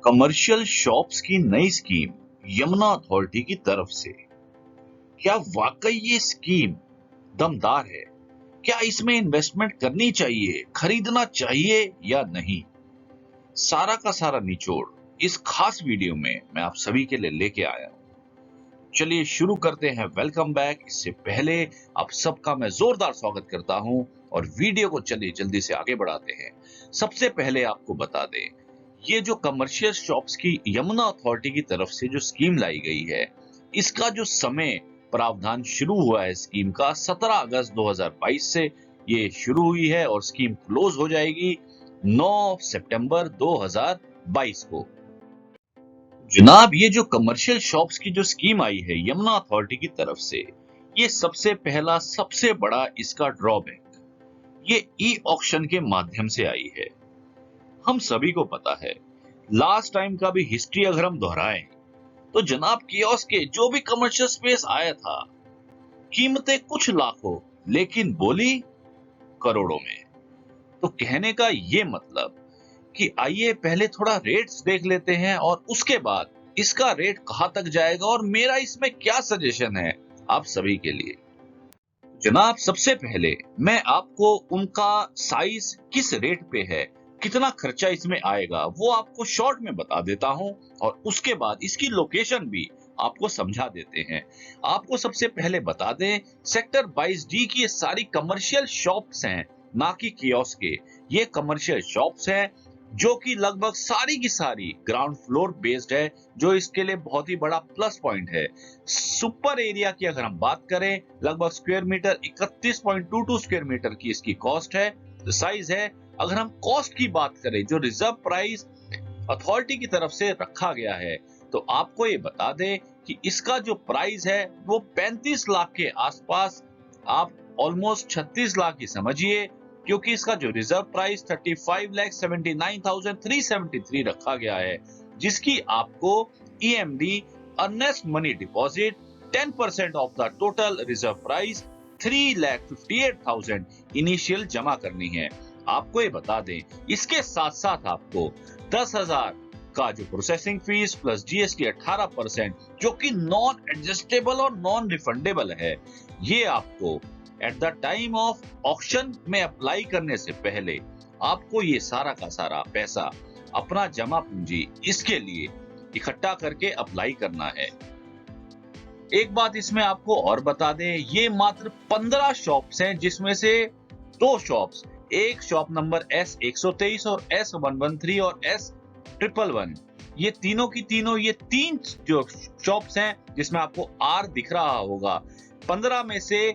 Commercial shops की नई scheme Yamuna authority की तरफ से। क्या वाकई ये स्कीम दमदार है? क्या इसमें इन्वेस्टमेंट करनी चाहिए, खरीदना चाहिए या नहीं? सारा का सारा निचोड़ इस खास वीडियो में मैं आप सभी के लिए लेके आया हूं। चलिए शुरू करते हैं। Welcome back. इससे पहले आप सबका मैं जोरदार स्वागत करता हूं और वीडियो को चलिए जल्दी से आगे बढ़ाते हैं। सबसे पहले आपको बता दें, ये जो कमर्शियल शॉप्स की यमुना अथॉरिटी की तरफ से जो स्कीम लाई गई है, इसका जो समय प्रावधान शुरू हुआ है स्कीम का 17 अगस्त 2022 से ये शुरू हुई है और स्कीम क्लोज हो जाएगी 9 सितंबर 2022 को। जनाब, ये जो कमर्शियल शॉप्स की जो स्कीम आई है यमुना अथॉरिटी की तरफ से, ये सबसे पहला सबसे बड़ा इसका ड्रॉबैक ये ई ऑक्शन के माध्यम से आई है। हम सभी को पता है, लास्ट टाइम का भी हिस्ट्री अगर हम दोहराएं तो जनाब कियोस्क के जो भी कमर्शियल स्पेस आया था, कीमतें कुछ लाखों लेकिन बोली करोड़ों में। तो कहने का ये मतलब कि आइए पहले थोड़ा रेट्स देख लेते हैं और उसके बाद इसका रेट कहां तक जाएगा और मेरा इसमें क्या सजेशन है आप सभी के लिए। जनाब, सबसे पहले मैं आपको उनका साइज किस रेट पे है, कितना खर्चा इसमें आएगा, वो आपको शॉर्ट में बता देता हूं और उसके बाद इसकी लोकेशन भी आपको समझा देते हैं। आपको सबसे पहले बता दें, सेक्टर 22D की ये सारी कमर्शियल शॉप्स हैं, ना कि कियोस्क के। ये कमर्शियल शॉप्स हैं जो कि लगभग सारी की सारी ग्राउंड फ्लोर बेस्ड है, जो इसके लिए बहुत ही बड़ा प्लस पॉइंट है। सुपर एरिया की अगर हम बात करें, लगभग स्क्वायर मीटर 31.22 स्क्वायर मीटर की इसकी कॉस्ट है, साइज है। अगर हम कॉस्ट की बात करें, जो रिजर्व प्राइस अथॉरिटी की तरफ से रखा गया है, तो आपको ये बता दें कि इसका जो प्राइस है वो 35 लाख के आसपास, आप ऑलमोस्ट 36 लाख ही समझिए, क्योंकि इसका जो रिजर्व प्राइस 35,79,373 रखा गया है, जिसकी आपको EMD earnest money deposit 10% of the total reserve price 3,58,000 initial जमा करनी है। आपको ये बता दें, इसके साथ साथ आपको 10,000 का जो प्रोसेसिंग फीस प्लस GST 18%, जो कि नॉन एडजस्टेबल और नॉन रिफंडेबल है, ये आपको at the time of auction में अप्लाई करने से पहले आपको ये सारा का सारा पैसा अपना जमा पूंजी इसके लिए इकट्ठा करके अप्लाई करना है। एक बात इसमें आपको और बता दें, ये मात्र 15 शॉप्स हैं, जिसमें से 2 शॉप्स, एक शॉप नंबर S123 और S113 और S111, ये तीनों की तीनों, ये 3 जो शॉप्स हैं जिसमें आपको R दिख रहा होगा, 15 में से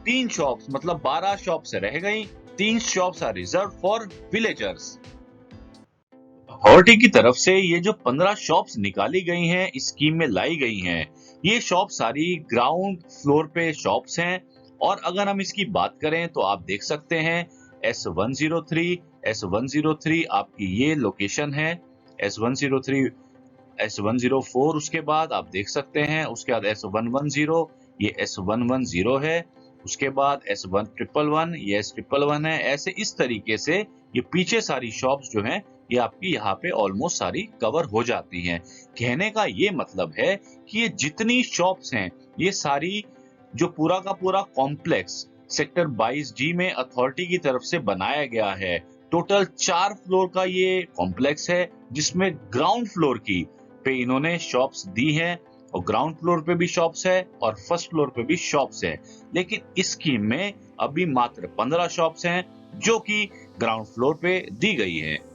3 शॉप्स मतलब 12 शॉप्स रह गई। 3 shops are reserve for villagers. Authority की तरफ से ये जो 15 शॉप्स निकाली गई हैं, इस स्कीम में लाई गई हैं, ये शॉप सारी ग्राउंड फ्लोर पे शॉप्स हैं। और अगर हम इसकी बात करें तो आप देख सकते हैं S103 आपकी ये लोकेशन है, S103 S104, उसके बाद आप देख सकते हैं, उसके बाद S110 ये S110 है, उसके बाद S111 ये S111 है। ऐसे इस तरीके से ये पीछे सारी शॉप्स जो हैं, ये आपकी यहाँ पे ऑलमोस्ट सारी कवर हो जाती हैं। कहने का ये मतलब है कि ये जितनी शॉप्स हैं, ये सारी जो पूरा का पूरा कॉम्प्लेक्स सेक्टर 22D में अथॉरिटी की तरफ से बनाया गया है। टोटल 4 फ्लोर का ये कॉम्प्लेक्स है, जिसमें ग्राउंड फ्लोर की पे इन्होंने शॉप्स दी हैं और ग्राउंड फ्लोर पे भी शॉप्स है और फर्स्ट फ्लोर पे भी शॉप्स है। लेकिन इस स्कीम में अभी मात्र 15 शॉप्स हैं जो कि ग्राउंड फ्लोर पे दी गई है।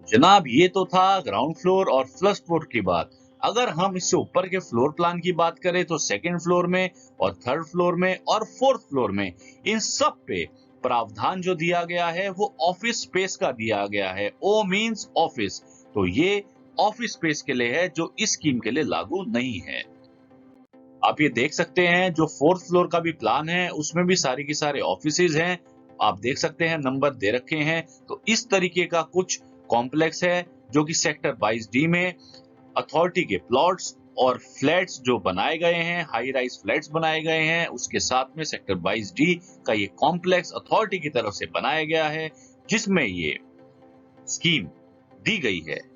जनाब, ये तो था ग्राउंड फ्लोर और फर्स्ट फ्लोर की बात। अगर हम इससे ऊपर के फ्लोर प्लान की बात करें तो सेकंड फ्लोर में और थर्ड फ्लोर में और फोर्थ फ्लोर में, इन सब पे प्रावधान जो दिया गया है वो ऑफिस स्पेस का दिया गया है। ओ मींस ऑफिस, तो ये ऑफिस स्पेस के लिए है, जो इस स्कीम के लिए लागू नहीं है। आप ये देख सकते हैं, जो फोर्थ फ्लोर का भी प्लान है उसमें भी सारी की सारे ऑफिसेज हैं। आप देख सकते हैं, नंबर दे रखे हैं। तो इस तरीके का कुछ कॉम्प्लेक्स है जो कि सेक्टर 22D में अथॉरिटी के प्लॉट्स और फ्लैट्स जो बनाए गए हैं, हाई राइज फ्लैट्स बनाए गए हैं, उसके साथ में सेक्टर 22D का ये कॉम्प्लेक्स अथॉरिटी की तरफ से बनाया गया है, जिसमें ये स्कीम दी गई है।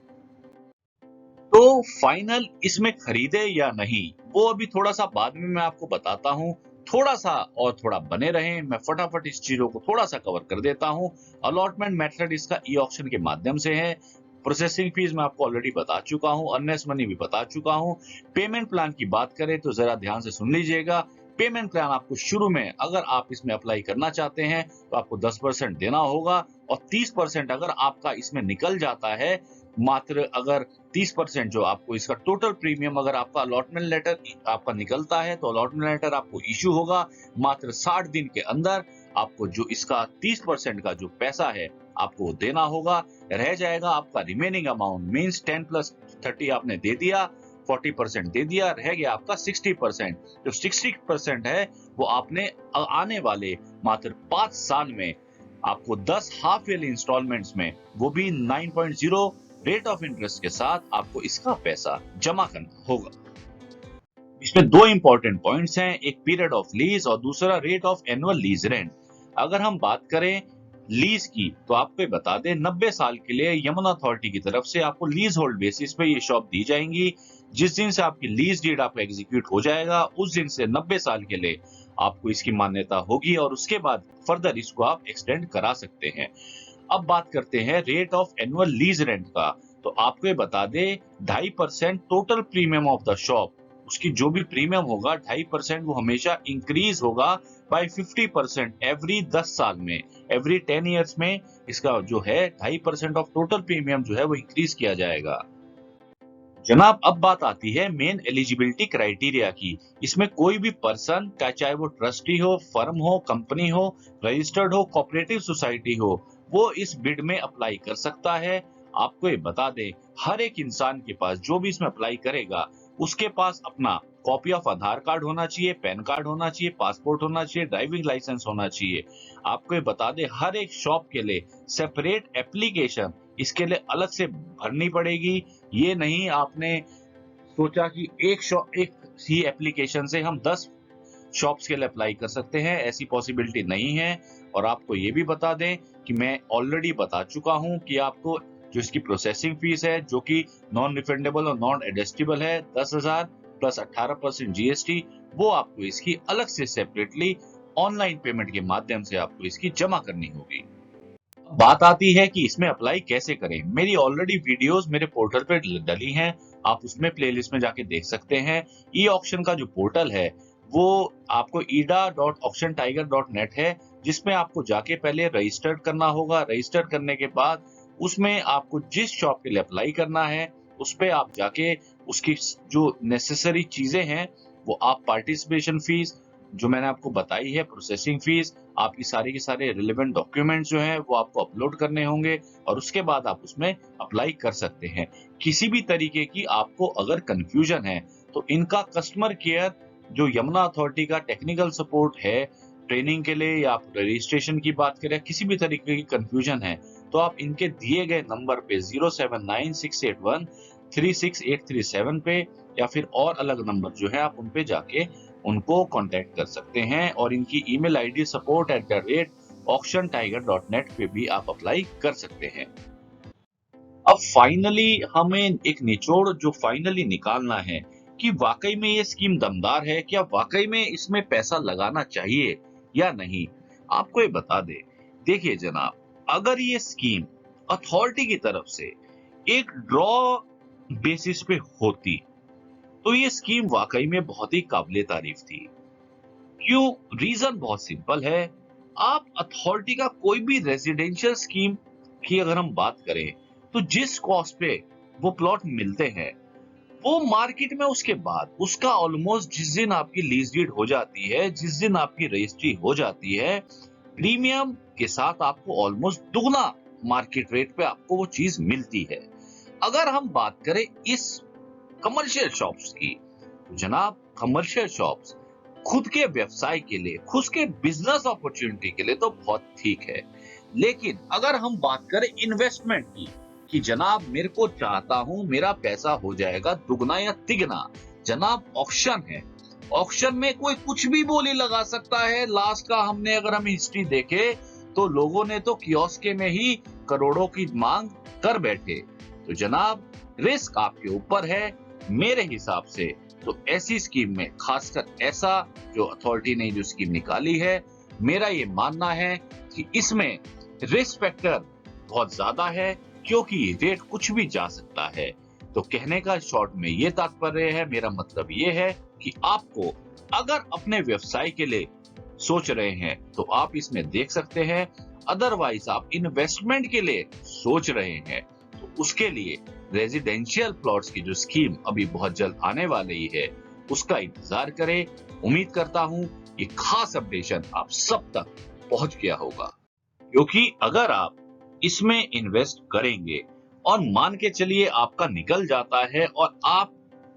तो फाइनल इसमें खरीदे या नहीं, वो अभी थोड़ा सा बाद में मैं आपको बताता हूँ। थोड़ा सा और थोड़ा बने रहें, मैं फटाफट इस चीजों को थोड़ा सा कवर कर देता हूँ। अलॉटमेंट मेथड इसका ई ऑक्शन के माध्यम से है। प्रोसेसिंग फीस मैं आपको ऑलरेडी बता चुका हूँ, अर्नेस्ट मनी भी बता चुका हूँ। पेमेंट प्लान की बात करें तो जरा ध्यान से सुन लीजिएगा। पेमेंट प्लान आपको शुरू में अगर आप इसमें अप्लाई करना चाहते हैं तो आपको 10% देना होगा, और 30% अगर आपका इसमें निकल जाता है, मात्र अगर 30% जो आपको इसका टोटल प्रीमियम, अगर आपका अलॉटमेंट लेटर आपका निकलता है तो अलॉटमेंट लेटर आपको इशू होगा मात्र 60 दिन के अंदर। आपको जो इसका 30% का जो पैसा है आपको देना होगा। रह जाएगा आपका रिमेनिंग अमाउंट, मींस 10 प्लस 30 आपने दे दिया, 40% दे दिया, रह गया आपका 60%। जो 60% है वो आपने आने वाले मात्र 5 साल में आपको 10 हाफ ईयरली इंस्टॉलमेंट्स में, वो भी 9.0 रेट ऑफ इंटरेस्ट के साथ आपको इसका पैसा जमा करना होगा। इसमें दो इंपॉर्टेंट पॉइंट्स हैं, एक पीरियड ऑफ लीज और दूसरा rate of annual lease rent. अगर हम बात करें लीज की तो आपको बता दें 90 साल के लिए यमुना अथॉरिटी की तरफ से आपको लीज होल्ड बेसिस पे ये शॉप दी जाएंगी। जिस दिन से आपकी लीज डीड आपका एग्जीक्यूट हो जाएगा उस दिन से 90 साल के लिए आपको इसकी मान्यता होगी, और उसके बाद फर्दर इसको आप एक्सटेंड करा सकते हैं। अब बात करते हैं rate of annual lease rent का। तो आपको ये बता दे 2.5% total premium of the shop, उसकी जो भी प्रीमियम होगा 2.5% वो हमेशा इंक्रीज होगा बाय 50% एवरी 10 साल में। एवरी 10 इयर्स में इसका जो है 2.5% ऑफ टोटल प्रीमियम जो है वो इंक्रीज किया जाएगा। जनाब, अब बात आती है मेन एलिजिबिलिटी क्राइटेरिया की। इसमें कोई भी पर्सन, चाहे वो ट्रस्टी हो, फर्म हो, कंपनी हो, रजिस्टर्ड हो, कोऑपरेटिव सोसाइटी हो, वो इस बिड में अप्लाई कर सकता है। आपको ये बता दें हर एक इंसान के पास जो भी इसमें अप्लाई करेगा उसके पास अपना कॉपी ऑफ आधार कार्ड होना चाहिए, पैन कार्ड होना चाहिए, पासपोर्ट होना चाहिए, ड्राइविंग लाइसेंस होना चाहिए। आपको ये बता दें हर एक शॉप के लिए सेपरेट एप्लीकेशन इसके लिए अलग से भरनी पड़ेगी। ये नहीं आपने सोचा कि एक ही एप्लीकेशन से हम 10 शॉप्स के लिए अप्लाई कर सकते हैं, ऐसी पॉसिबिलिटी नहीं है। और आपको ये भी बता दें कि मैं ऑलरेडी बता चुका हूं कि आपको जो इसकी प्रोसेसिंग फीस है जो कि नॉन रिफंडेबल और नॉन एडजस्टेबल है 10,000 प्लस 18% जीएसटी, वो आपको इसकी अलग से सेपरेटली ऑनलाइन पेमेंट के माध्यम से आपको इसकी जमा करनी होगी। बात आती है कि इसमें अप्लाई कैसे करें। मेरी ऑलरेडी वीडियोस मेरे पोर्टल पे डली हैं, आप उसमें प्लेलिस्ट में जाके देख सकते हैं। ई ऑक्शन का जो पोर्टल है वो आपको ida.auctiontiger.net है, जिसमें आपको जाके पहले रजिस्टर्ड करना होगा। रजिस्टर करने के बाद उसमें आपको जिस शॉप के लिए अप्लाई करना है उस पे आप जाके उसकी जो नेसेसरी चीजें हैं वो आप पार्टिसिपेशन फीस जो मैंने आपको बताई है, प्रोसेसिंग फीस, आपकी सारी के सारे रिलेवेंट डॉक्यूमेंट्स जो हैं वो आपको अपलोड करने होंगे, और उसके बाद आप उसमें अप्लाई कर सकते हैं। किसी भी तरीके की आपको अगर कंफ्यूजन है तो इनका कस्टमर केयर जो यमुना अथॉरिटी का टेक्निकल सपोर्ट है ट्रेनिंग के लिए, या आप रजिस्ट्रेशन की बात करें, किसी भी तरीके की कंफ्यूजन है तो आप इनके दिए गए नंबर पे 0796813637 पे, या फिर और अलग नंबर जो है आप उन पे जाके उनको कांटेक्ट कर सकते हैं। और इनकी ईमेल आईडी support@auctiontiger.net पे भी आप अप्लाई कर सकते हैं। अब फाइनली हमें एक निचोड़ जो फाइनली निकालना है कि वाकई में ये स्कीम दमदार है, क्या वाकई में इसमें पैसा लगाना चाहिए या नहीं। आपको ये बता दे, देखिए जनाब, अगर ये स्कीम अथॉरिटी की तरफ से एक ड्रॉ बेसिस पे होती तो ये स्कीम वाकई में बहुत ही काबिले तारीफ थी। क्यों? रीजन बहुत सिंपल है। आप अथॉरिटी का कोई भी रेजिडेंशियल स्कीम की अगर हम बात करें तो जिस कॉस्ट पे वो प्लॉट मिलते हैं वो मार्केट में उसके बाद उसका ऑलमोस्ट जिस दिन आपकी लीज डीड हो जाती है, जिस दिन आपकी रजिस्ट्री हो जाती है, प्रीमियम के साथ आपको ऑलमोस्ट दुगना मार्केट रेट पे आपको वो चीज मिलती है। अगर हम बात करें इस कमर्शियल शॉप्स की, तो जनाब कमर्शियल शॉप्स खुद के व्यवसाय के लिए, खुद के बिजनेस अपॉर्चुनिटी के लिए तो बहुत ठीक है, लेकिन अगर हम बात करें इन्वेस्टमेंट की कि जनाब मेरे को चाहता हूं मेरा पैसा हो जाएगा दुगना या तिगना, जनाब ऑक्शन है, ऑक्शन में कोई कुछ भी बोली लगा सकता है। लास्ट का हमने अगर हम हिस्ट्री देखे तो लोगों ने तो कियोस्क में ही करोड़ों की मांग कर बैठे। तो जनाब रिस्क आपके ऊपर है मेरे हिसाब से। तो ऐसी स्कीम में खासकर ऐसा जो अथॉरिटी ने जो स्कीम निकाली है, मेरा ये मानना है कि इसमें रिस्क फैक्टर बहुत ज्यादा है, क्योंकि रेट कुछ भी जा सकता है। तो कहने का शॉर्ट में ये तात्पर्य है, मेरा मतलब ये है कि आपको अगर अपने व्यवसाय के लिए सोच रहे हैं तो आप इसमें देख सकते हैं। अदरवाइज आप इन्वेस्टमेंट के लिए सोच रहे हैं तो उसके लिए रेजिडेंशियल प्लॉट्स की जो स्कीम अभी बहुत जल्द आने वाली है, उसका इंतजार करें। उम्मीद करता हूं ये खास अपडेशन आप सब तक पहुंच गया होगा, क्योंकि अगर आप इसमें इन्वेस्ट करेंगे और मान के चलिए आपका निकल जाता है और आप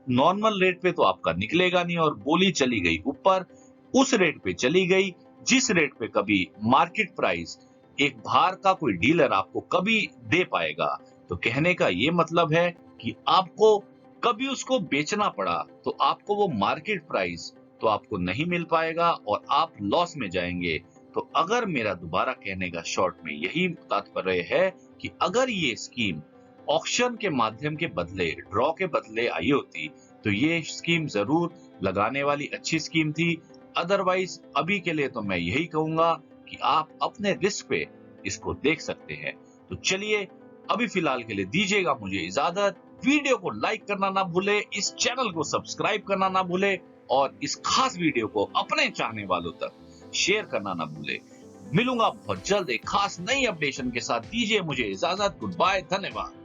नॉर्मल रेट पे तो आपका निकलेगा नहीं और बोली चली गई ऊपर, उस रेट पे चली गई जिस रेट पे कभी मार्केट प्राइस एक बाहर का कोई डीलर आपको कभी दे पाएगा। तो कहने का ये मतलब है कि आपको कभी उसको बेचना पड़ा तो आपको वो मार्केट प्राइस तो आपको नहीं मिल पाएगा और आप लॉस में जाएंगे। तो अगर मेरा दोबारा कहने का शॉर्ट में यही तात्पर्य है कि अगर ये स्कीम ऑक्शन के माध्यम के बदले, ड्रॉ के बदले आई होती तो ये स्कीम जरूर लगाने वाली अच्छी स्कीम थी। अदरवाइज अभी के लिए तो मैं यही कहूंगा कि आप अपने रिस्क पे इसको देख सकते हैं। तो चलिए अभी फिलहाल के लिए दीजिएगा मुझे इजाजत। वीडियो को लाइक करना ना भूले, इस चैनल को सब्सक्राइब करना ना भूले और इस खास वीडियो को अपने चाहने वालों तक शेयर करना ना भूले। मिलूंगा बहुत जल्द एक खास नई अपडेशन के साथ। दीजिए मुझे इजाजत। गुड बाय, धन्यवाद।